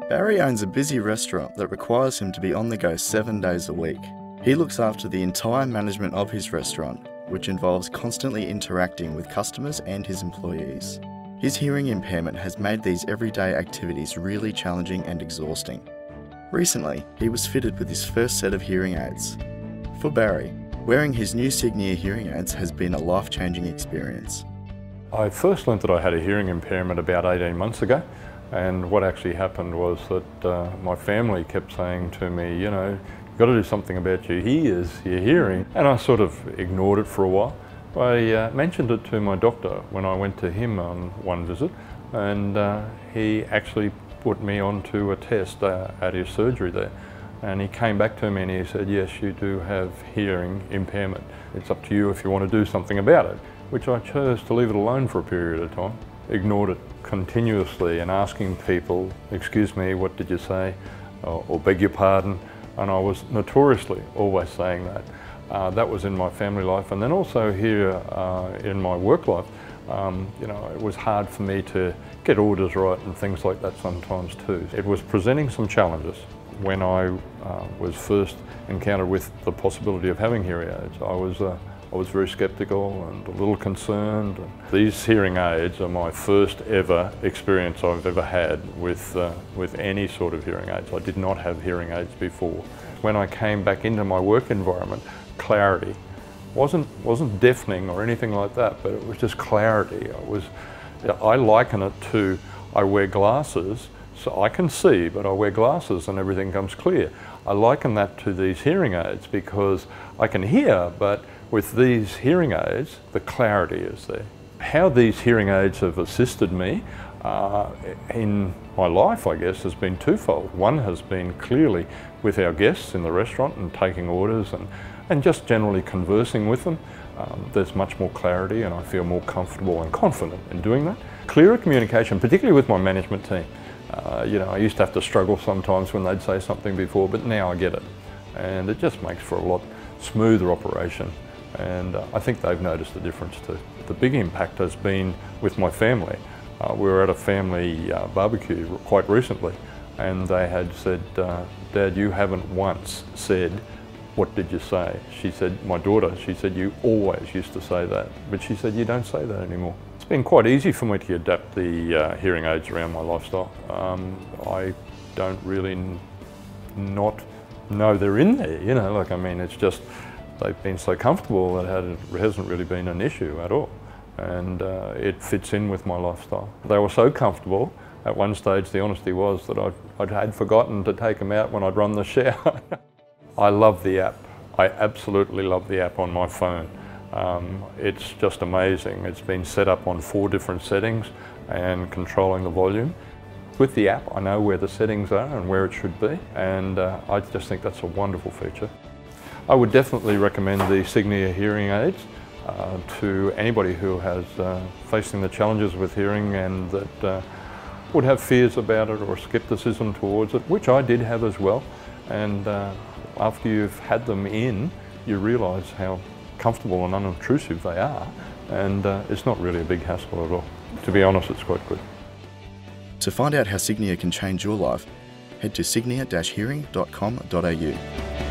Barry owns a busy restaurant that requires him to be on the go 7 days a week. He looks after the entire management of his restaurant, which involves constantly interacting with customers and his employees. His hearing impairment has made these everyday activities really challenging and exhausting. Recently, he was fitted with his first set of hearing aids. For Barry, wearing his new Signia hearing aids has been a life-changing experience. I first learnt that I had a hearing impairment about 18 months ago, and what actually happened was that my family kept saying to me, you know, you've got to do something about your ears, your hearing, and I sort of ignored it for a while. I mentioned it to my doctor when I went to him on one visit, and he actually put me onto a test at his surgery there. And he came back to me and he said, yes, you do have hearing impairment. It's up to you if you want to do something about it, which I chose to leave it alone for a period of time. Ignored it continuously and asking people, excuse me, what did you say? Or beg your pardon. And I was notoriously always saying that. That was in my family life, and then also here in my work life. You know, it was hard for me to get orders right and things like that sometimes too. It was presenting some challenges. When I was first encountered with the possibility of having hearing aids, I was very sceptical and a little concerned. These hearing aids are my first ever experience I've ever had with any sort of hearing aids. I did not have hearing aids before. When I came back into my work environment, clarity wasn't deafening or anything like that, but it was just clarity. I liken it to, I wear glasses, so I can see, but I wear glasses and everything comes clear. I liken that to these hearing aids because I can hear, but with these hearing aids, the clarity is there. How these hearing aids have assisted me in my life, I guess, has been twofold. One has been clearly with our guests in the restaurant and taking orders and just generally conversing with them. There's much more clarity and I feel more comfortable and confident in doing that. Clearer communication, particularly with my management team. You know, I used to have to struggle sometimes when they'd say something before, but now I get it. And it just makes for a lot smoother operation. And I think they've noticed the difference too. The big impact has been with my family. We were at a family barbecue quite recently, and they had said, Dad, you haven't once said, what did you say? She said, my daughter, she said, you always used to say that. But she said, you don't say that anymore. It's been quite easy for me to adapt the hearing aids around my lifestyle. I don't really not know they're in there, you know, like, I mean, it's just, they've been so comfortable that it hasn't really been an issue at all. And it fits in with my lifestyle. They were so comfortable, at one stage the honesty was that I had forgotten to take them out when I'd run the shower. I love the app. I absolutely love the app on my phone. It's just amazing. It's been set up on 4 different settings and controlling the volume. With the app, I know where the settings are and where it should be, and I just think that's a wonderful feature. I would definitely recommend the Signia hearing aids to anybody who has facing the challenges with hearing and that would have fears about it or skepticism towards it, which I did have as well. And after you've had them in, you realise how comfortable and unobtrusive they are, and it's not really a big hassle at all. To be honest, it's quite good. To find out how Signia can change your life, head to signia-hearing.com.au.